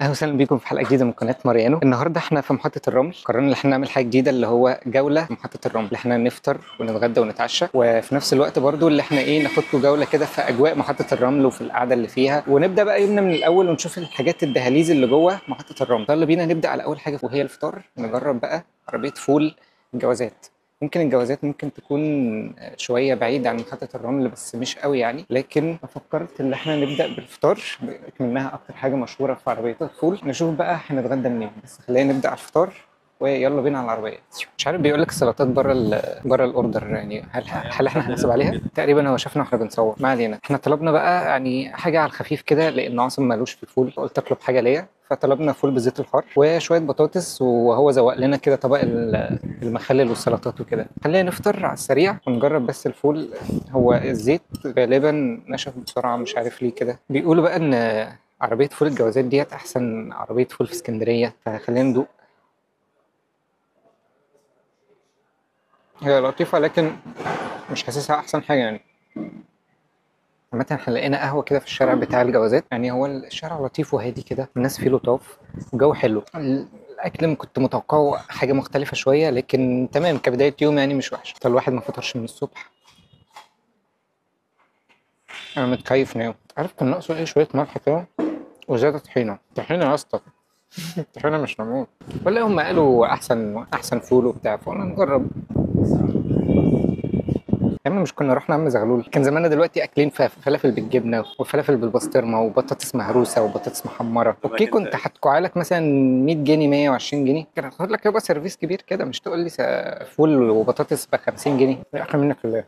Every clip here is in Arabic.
اهلا وسهلا بيكم في حلقه جديده من قناه ماريانو. النهارده احنا في محطه الرمل، قررنا ان احنا نعمل حاجه جديده اللي هو جوله في محطه الرمل، اللي احنا نفطر ونتغدى ونتعشى، وفي نفس الوقت برضو اللي احنا ناخدكم جوله كده في اجواء محطه الرمل وفي القعده اللي فيها، ونبدا بقى يومنا من الاول ونشوف الحاجات الدهاليز اللي جوه محطه الرمل. يلا بينا نبدا على اول حاجه وهي الفطار. نجرب بقى عربيه فول الجوازات. ممكن الجوازات ممكن تكون شويه بعيد عن محطه الرمل بس مش قوي يعني، لكن فكرت ان احنا نبدا بالفطار منها اكتر حاجه مشهوره في عربيه الفول. نشوف بقى هنتغدى منين، بس خلينا نبدا على الفطار ويلا بينا على العربيه. مش عارف بيقول لك السلطات بره الاوردر، يعني هل احنا هنحسب عليها؟ تقريبا هو شافنا واحنا بنصور. ما علينا، احنا طلبنا بقى يعني حاجه على الخفيف كده لان عاصم مالوش في الفول، قلت اطلب حاجه ليا، فطلبنا فول بالزيت الحار وشويه بطاطس، وهو زوق لنا كده طبق المخلل والسلطات وكده. خلينا نفطر على السريع ونجرب بس الفول. هو الزيت غالبا نشف بسرعه، مش عارف ليه كده. بيقولوا بقى ان عربيه فول الجوازات ديت احسن عربيه فول في اسكندريه، فخلينا ندوق. هي لطيفه لكن مش حاسسها احسن حاجه يعني. عامة احنا لقينا قهوة كده في الشارع بتاع الجوازات، يعني هو الشارع لطيف وهادي كده، الناس فيه لطاف والجو حلو. الأكل كنت متوقعه حاجة مختلفة شوية، لكن تمام كبداية يوم يعني مش وحش. طب الواحد ما فطرش من الصبح، أنا متكيف ناوي. عارف كان ناقصه إيه؟ شوية ملح كده وزيادة طحينة. طحينة يا اسطى، طحينة مش نموت. ولا هم قالوا أحسن فول وبتاع، فقلنا نجرب. يا عم مش كنا رحنا عم زغلول؟ كان زماننا دلوقتي اكلين فلافل بالجبنه وفلافل بالبسطرمه وبطاطس مهروسه وبطاطس محمره. اوكي كنت هتكوع لك مثلا 100 جنيه 120 جنيه، كان هتاخد لك يبقى سيرفيس كبير كده، مش تقول لي فول وبطاطس ب 50 جنيه. احلى منك لله.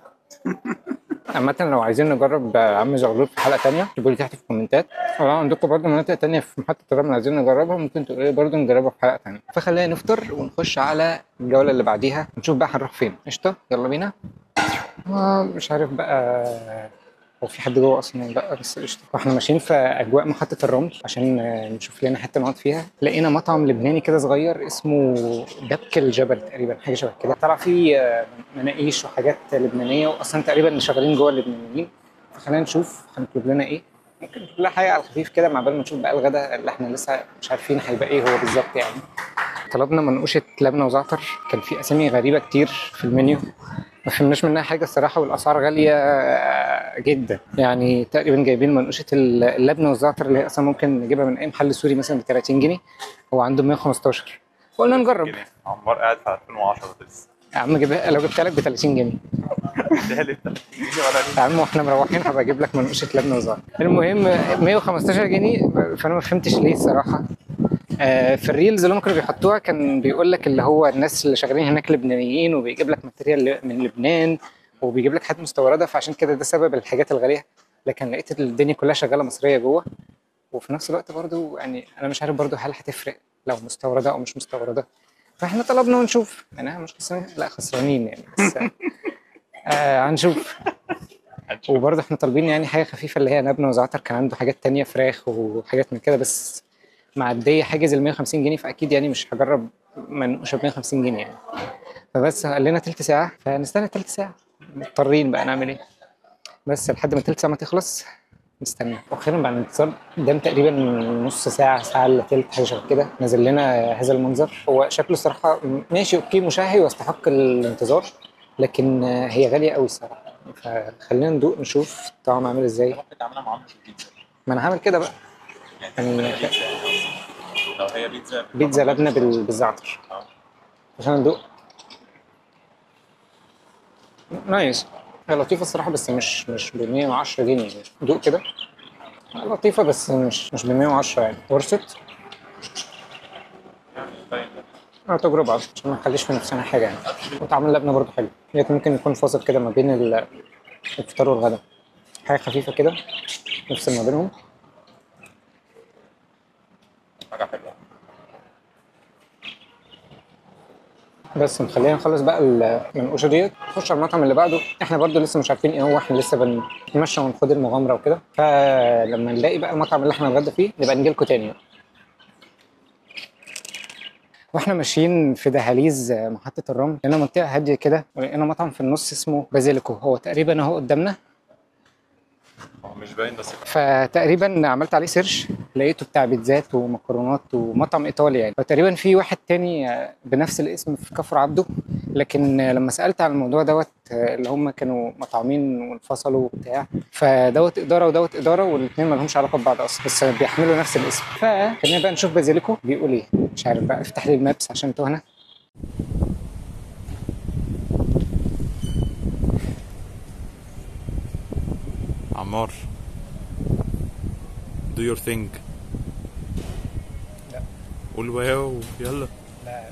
عامة لو عايزين نجرب عم زغلول في حلقة تانية اكتبوا لي تحت في الكومنتات. لو عندكم برضه مناطق تانية في محطة الرمل عايزين نجربها ممكن تقولوا لي برضه نجربها في حلقة تانية. فخلينا نفطر ونخش على الجولة اللي بعديها نشوف بقى هنروح فين. قشطة يلا بينا. مش عارف بقى هو في حد جوه اصلا ولا لا، بس قشطه. واحنا ماشيين في اجواء محطه الرمل عشان نشوف لنا حته نقعد فيها، لقينا مطعم لبناني كده صغير اسمه دبك الجبل تقريبا، حاجه شبه كده. طلع فيه مناقيش وحاجات لبنانيه، واصلا تقريبا اللي شغالين جوه اللبنانيين. فخلينا نشوف هنطلب لنا ايه. ممكن نطلب لنا حاجه على الخفيف كده مع بال ما نشوف بقى الغدا اللي احنا لسه مش عارفين هيبقى ايه هو بالظبط يعني. طلبنا منقوشه لبنه وزعتر، كان في اسامي غريبه كتير في المنيو ما فهمناش منها حاجه الصراحه، والاسعار غاليه جدا يعني. تقريبا جايبين منقوشه اللبنه والزعتر اللي هي اصلا ممكن نجيبها من اي محل سوري مثلا ب 30 جنيه، هو عنده 115. قلنا نجرب. عمار قاعد في 2010 لسه. يا عم جيبها لو جبتها لك ب 30 جنيه. اديها لي ب 30 جنيه ولا يا ليه؟ عم واحنا مروحين هبقى اجيب لك منقوشه لبنه وزعتر. المهم 115 جنيه، فانا ما فهمتش ليه الصراحه. في الريلز اللي هم كانوا بيحطوها كان بيقول لك اللي هو الناس اللي شغالين هناك لبنانيين، وبيجيب لك ماتيريال من لبنان وبيجيب لك حاجات مستورده، فعشان كده ده سبب الحاجات الغاليه. لكن لقيت الدنيا كلها شغاله مصريه جوه، وفي نفس الوقت برضو يعني انا مش عارف برضو هل هتفرق لو مستورده او مش مستورده. فاحنا طلبنا ونشوف، يعني احنا مش خسرانين، لا خسرانين يعني، بس هنشوف. هنشوف. وبرضه احنا طالبين يعني حاجه خفيفه اللي هي لبنه وزعتر، كان عنده حاجات تانية فراخ وحاجات من كده، بس معديه حاجز ال 150 جنيه، فاكيد يعني مش هجرب منقوشه ب 150 جنيه يعني. فبس قال لنا تلت ساعه، فنستنى تلت ساعه، مضطرين بقى نعمل ايه. بس لحد ما تلت ساعه ما تخلص نستنى. واخيرا بعد الانتظار قدام تقريبا نص ساعه، ساعه الا تلت، حاجه شبه كده، نزل لنا هذا المنظر. هو شكله الصراحه ماشي اوكي مشاهي واستحق الانتظار، لكن هي غاليه قوي الصراحه. فخلينا ندوق نشوف طعم عامل ازاي. ممكن تعملها معاهم في البيتزا. ما انا هعمل كده بقى. يعني يعني تعملها بيتزا يعني لو هي بيتزا بيتزا لبنه بالزعتر اه. عشان ندوق. نايس. هي لطيفه الصراحه بس مش ب 110 جنيه يعني. دوق كده، لطيفه بس مش ب 110 يعني. ورثت طيب. تجربه عشان ما نخليش في نفسنا حاجه يعني. وطعم اللبنه برضه حلو، لكن ممكن يكون فاصل كده ما بين الفطار والغدا، حاجه خفيفه كده نفصل ما بينهم. حاجه حلوه. بس خلينا نخلص بقى المنقوشه ديت، نخش على المطعم اللي بعده. احنا برضو لسه مش عارفين ايه هو، احنا لسه بنتمشى ونخوض المغامره وكده، فلما نلاقي بقى المطعم اللي احنا هنتغدى فيه نبقى نجي لكم تاني. واحنا ماشيين في دهاليز محطه الرمل لقينا منطقه هاديه كده، ولقينا مطعم في النص اسمه بازيليكو، هو تقريبا اهو قدامنا. هو مش باين بس. فتقريبا عملت عليه سيرش لقيته بتاع بيتزات ومكرونات ومطعم ايطالي يعني. فتقريبا في واحد تاني بنفس الاسم في كفر عبده، لكن لما سالت عن الموضوع دوت اللي هم كانوا مطعمين وانفصلوا وبتاع، فدوت اداره ودوت اداره، والاثنين ما لهمش علاقه ببعض اصلا، بس بيحملوا نفس الاسم. فخلينا بقى نشوف بازيليكو بيقول ايه. مش عارف بقى، افتح لي المابس عشان تهنا. عمار do your thing. لا. قول واو يلا. لا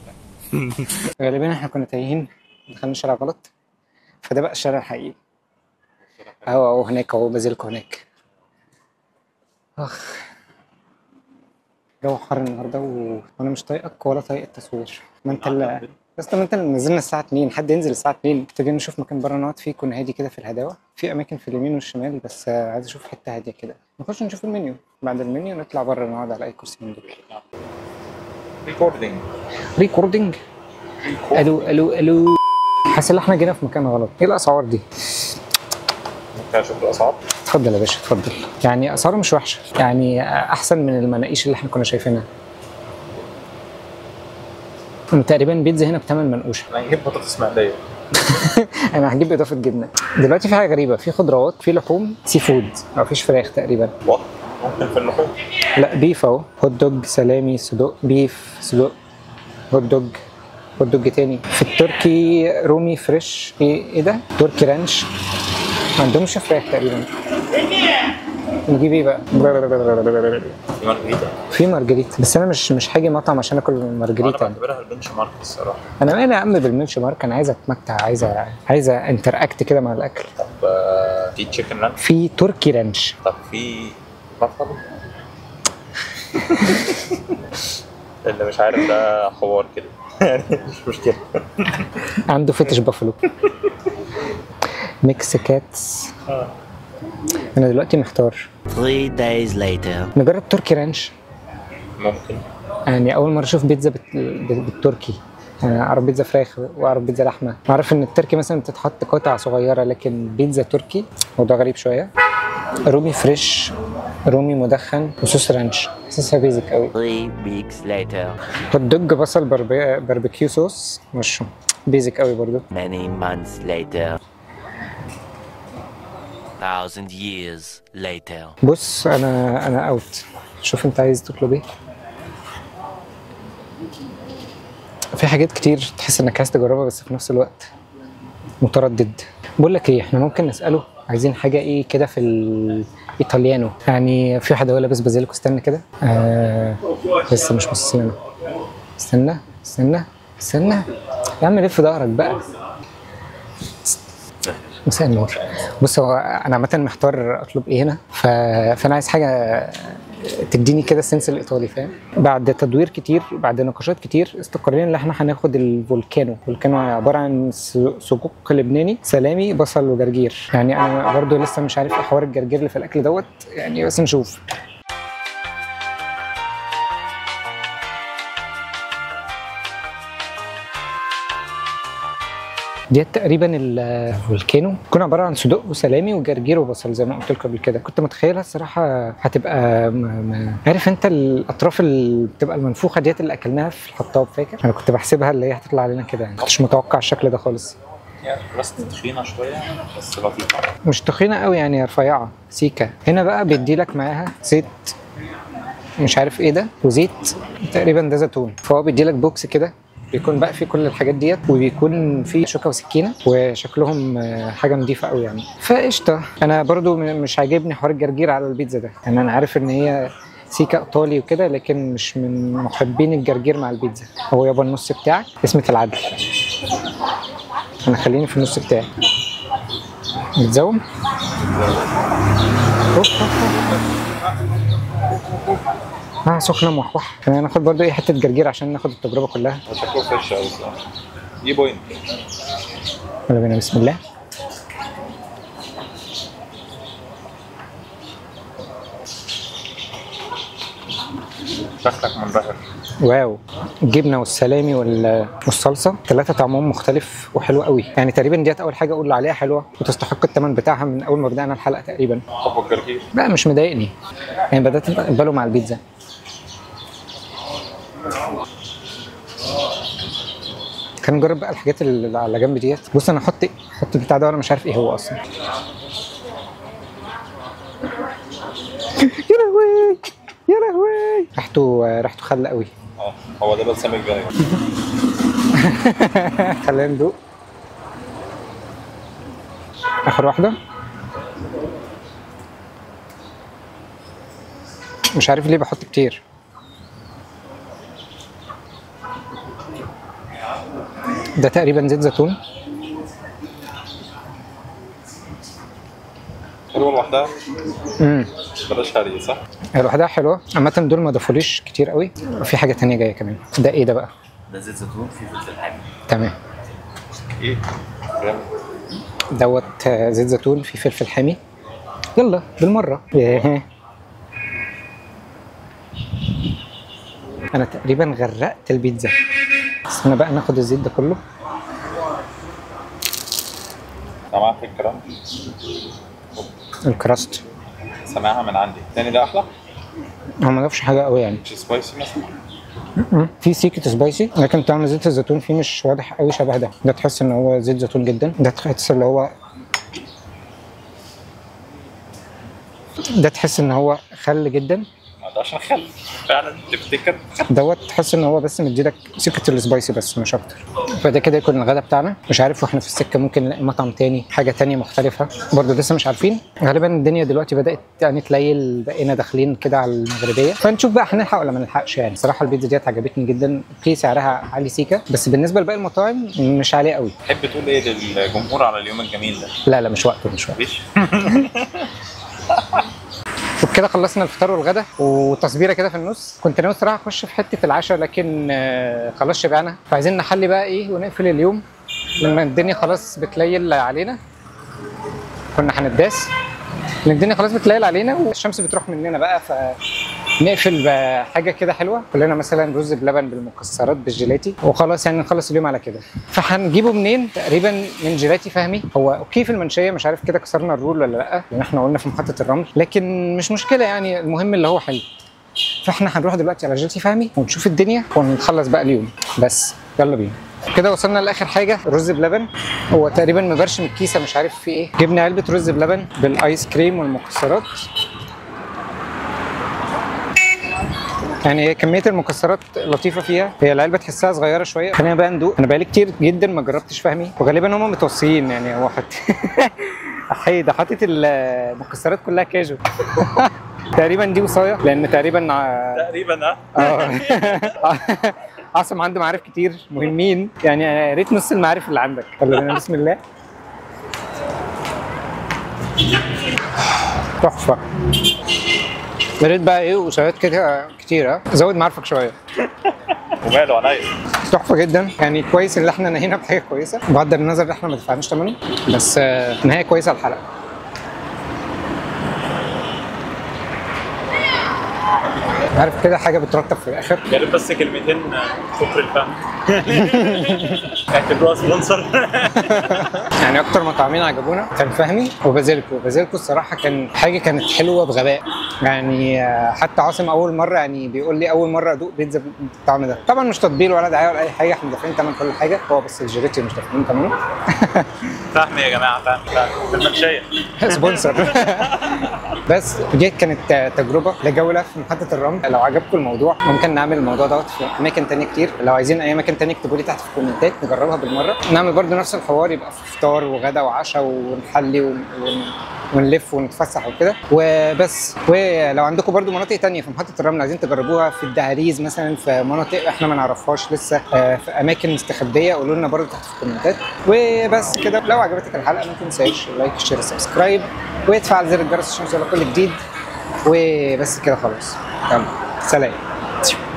غالبا احنا كنا تايهين، دخلنا شارع غلط، فده بقى الشارع الحقيقي. اهو هناك اهو بازيليكو هناك. اخ جو حر النهارده وانا مش طايقك ولا طايق التصوير. ما انت اللي ما انت اللي نزلنا الساعه 2، حد ينزل الساعه 2؟ محتاجين نشوف مكان بره نقعد فيه يكون هادي كده في الهداوه. في اماكن في اليمين والشمال، بس عايز اشوف حته هاديه كده. نخش نشوف المنيو، بعد المنيو نطلع بره نقعد على اي كرسي من دول. ريكوردينج. الو. حاسس ان احنا جينا في مكان غلط. ايه الاسعار دي؟ ممكن اشوف الاسعار؟ اتفضل يا باشا اتفضل. يعني اسعاره مش وحشه، يعني احسن من المناقيش اللي احنا كنا شايفينها. تقريبا بيتزا هنا بثمن منقوشه. انا هجيب بطاطس مقليه. انا هجيب اضافه جبنه. دلوقتي في حاجه غريبه، في خضروات، في لحوم، سي فود، ما فيش فراخ تقريبا. ممكن في اللحوم. لا بيف اهو، هوت دوج، سلامي، صدق، بيف، صدق، هوت دوج، هوت دوج تاني. في التركي رومي فريش. ايه ده؟ تركي رانش. ما عندهمش فراخ تقريبا. نجيب ايه بقى؟ مارجريتا. في مارجريتا، بس انا مش هاجي مطعم عشان اكل مارجريتا. انا بعتبرها البنش مارك الصراحه. انا مالي يا عم بالبنش مارك، انا عايز اتمتع، عايزه انتراكت كده مع الاكل. طب في تشيكن رانش. في تركي رانش. طب في بافالو. اللي مش عارف ده حوار كده. يعني مش مشكله. عنده فتش بافلو. ميكس كاتس. انا دلوقتي محتار. 3 days later. نجرب تركي رانش. ممكن. يعني اول مره اشوف بيتزا بالتركي. انا اعرف بيتزا فراخ واعرف بيتزا لحمه، اعرف ان التركي مثلا بتتحط قطع صغيره، لكن بيتزا تركي موضوع غريب شويه. رومي فريش، رومي مدخن، وصوص رانش. اساسها بيزك قوي. 3 weeks later. هوت دوج بصل باربيكيو صوص مشروم. بيزك قوي برضو. Many months later. 1000 years later. بص انا اوت. شوف انت عايز تطلب ايه. في حاجات كتير تحس انك عايز تجربها، بس في نفس الوقت متردد. بقول لك ايه، احنا ممكن نساله عايزين حاجه ايه كده في الايطاليانو. يعني في واحد هو لابس بازيليكو. استنى كده. لسه مش باصين له. استنى يا عم، لف ظهرك بقى. مساء النور. بص هو انا عامه محتار اطلب ايه هنا، فانا عايز حاجه تديني كده السنس الايطالي، فاهم؟ بعد تدوير كتير، بعد نقاشات كتير، استقرينا ان احنا هناخد الفولكانو. الفولكانو عباره عن سجق لبناني، سلامي، بصل وجرجير. يعني انا برضو لسه مش عارف ايه حوار الجرجير اللي في الاكل دوت يعني، بس نشوف. ديت تقريبا الفولكانو بتكون عباره عن صدق وسلامي وجرجير وبصل زي ما قلت لكم قبل كده. كنت متخيلها الصراحه هتبقى عارف انت الاطراف اللي بتبقى المنفوخه ديت اللي اكلناها في الحطاب، فاكر؟ انا كنت بحسبها اللي هي هتطلع علينا كده يعني، كنتش متوقع الشكل ده خالص. يعني بس تخينه شويه بس لطيفه. مش تخينه قوي يعني، رفيعه سيكه. هنا بقى بيدي لك معاها زيت مش عارف ايه ده، وزيت تقريبا ده زيتون. فهو بيدي لك بوكس كده بيكون بقى فيه كل الحاجات ديت، وبيكون فيه شوكه وسكينه، وشكلهم حاجه نظيفه قوي يعني. فقشطه. انا برضو مش عاجبني حوار الجرجير على البيتزا ده. يعني انا عارف ان هي سيكا ايطالي وكده، لكن مش من محبين الجرجير مع البيتزا. هو يابا النص بتاعك اسمة العدل. انا خليني في النص بتاعي. متزوم. سخنه موحوح. خلينا ناخد برضو ايه حته جرجير عشان ناخد التجربه كلها. شكله فريش قوي الصراحه. دي بوينت. يلا بينا بسم الله. شكلك منبهر. واو، الجبنه والسلامي والصلصه ثلاثه طعمهم مختلف وحلو قوي. يعني تقريبا ديت اول حاجه اقول عليها حلوه وتستحق الثمن بتاعها من اول ما بدانا الحلقه تقريبا. طب والجرجير؟ لا مش مضايقني، يعني بدات اقبله مع البيتزا. خلينا نجرب بقى الحاجات اللي على جنب ديت. بص انا احط البتاع ده وانا مش عارف ايه هو اصلا. يا لهوي يا لهوي، ريحته خل قوي. هو ده بلسم الجاي. خلينا ندوق اخر واحده. مش عارف ليه بحط كتير. ده تقريبا زيت زيتون. حلوه لوحدها. بلاش هري صح؟ لوحدها حلوه عامه. دول ما ضافوليش كتير قوي. في حاجه تانية جايه كمان. ده ايه ده بقى؟ ده زيت زيتون في فلفل حامي. تمام. ايه؟ جامد. دوت زيت زيتون في فلفل حامي. يلا بالمره. انا تقريبا غرقت البيتزا. استنى بقى ناخد الزيت ده كله. سامعها في الكلام؟ الكراست سامعها من عندي. التاني ده احلى؟ هو ما ضافش حاجه قوي يعني. مش سبايسي مثلا؟ في سيكه سبايسي، لكن طعم زيت الزيتون فيه مش واضح قوي شبه ده. ده تحس ان هو زيت زيتون جدا. ده تحس اللي هو ده تحس ان هو خل جدا. ده عشان خل فعلا تفتكر. دوت تحس ان هو بس مديلك سكه السبايسي بس مش اكتر. فده كده يكون الغدا بتاعنا. مش عارف واحنا في السكه ممكن نلاقي مطعم تاني حاجه تانية مختلفه برضه لسه مش عارفين. غالبا الدنيا دلوقتي بدات يعني تليل، بقينا داخلين كده على المغربيه، فنشوف بقى هنلحق ولا ما نلحقش. يعني صراحه البيتزا ديت عجبتني جدا. اوكي سعرها عالي سيكا، بس بالنسبه لباقي المطاعم مش عاليه قوي. تحب تقول ايه للجمهور على اليوم الجميل ده؟ لا مش وقته مش وقته. مفيش. وبكده خلصنا الفطار والغدا وتصبيره كده في النص. كنت ناوي صراحه اخش في حته العشاء لكن خلاص شبعنا، فعايزين نحلي بقى ايه ونقفل اليوم لما الدنيا خلاص بتليل علينا. كنا هنتداس لان الدنيا خلاص بتليل علينا والشمس بتروح مننا بقى، فنقفل بحاجه كده حلوه كلنا، مثلا رز بلبن بالمكسرات بالجيلاتي وخلاص. يعني نخلص اليوم على كده. فهنجيبه منين؟ تقريبا من جيلاتي فهمي. هو اوكي في المنشيه، مش عارف كده كسرنا الرول ولا لا، لان احنا قلنا في محطه الرمل، لكن مش مشكله يعني. المهم اللي هو حلو. فاحنا هنروح دلوقتي على جيلاتي فهمي ونشوف الدنيا ونخلص بقى اليوم. بس يلا بينا. كده وصلنا لاخر حاجه، رز بلبن. هو تقريبا مبرشم الكيسه مش عارف في ايه. جبنا علبه رز بلبن بالايس كريم والمكسرات. يعني هي كميه المكسرات لطيفه فيها. هي العلبه تحسها صغيره شويه. خلينا بقى ندوق. انا بقالي كتير جدا ما جربتش فهمي، وغالبا هم متوصيين. يعني هو ده حاطط المكسرات كلها كاجو. تقريبا دي وصايه، لان تقريبا عاصم عنده معارف كتير مهمين. يعني يا ريت نص المعارف اللي عندك. يلا بينا بسم الله. تحفه. يا ريت بقى ايه وصايات كده كتير. زود معارفك شويه. وماله عليا. تحفه جدا. يعني كويس ان احنا نهينا بحاجه كويسه بغض النظر ان احنا ما دفعناش ثمنه، بس نهايه كويسه الحلقه. عارف كده حاجه بترتب في الاخر. جالب بس كلمتين شكر الفهم. اعتبروها سبونسر. يعني اكتر مطعمين عجبونا كان فهمي وبازيلكو. بازيلكو الصراحه كانت حلوه بغباء. يعني حتى عاصم اول مره يعني بيقول لي اول مره ادوق بيتزا بالطعم ده. طبعا مش تطبيل ولا دعايه ولا اي حاجه، احنا دافعين ثمن كل حاجه. هو بس الجيلاتي مش دافعين ثمنه. فهمي يا جماعه، فهمي في المنشيه. سبونسر. بس دي كانت تجربه لجوله في محطه الرمل. لو عجبكم الموضوع ممكن نعمل الموضوع دوت في اماكن تانية كتير. لو عايزين اي اماكن تانية اكتبوا لي تحت في الكومنتات نجربها بالمره. نعمل برضو نفس الحوار، يبقى في فطار وغدا وعشاء ونحلي ونلف ونتفسح وكده وبس. ولو عندكم برضو مناطق تانية في محطه الرمل عايزين تجربوها، في الدهاليز مثلا، في مناطق احنا ما نعرفهاش لسه، في اماكن مستخبيه، قولوا لنا برضو تحت في الكومنتات. وبس كده. لو عجبتك الحلقه ما تنساش لايك شير سبسكرايب وتفعل زر الجرس عشان يوصلك كل جديد. وبس كده خلاص. يلا سلام.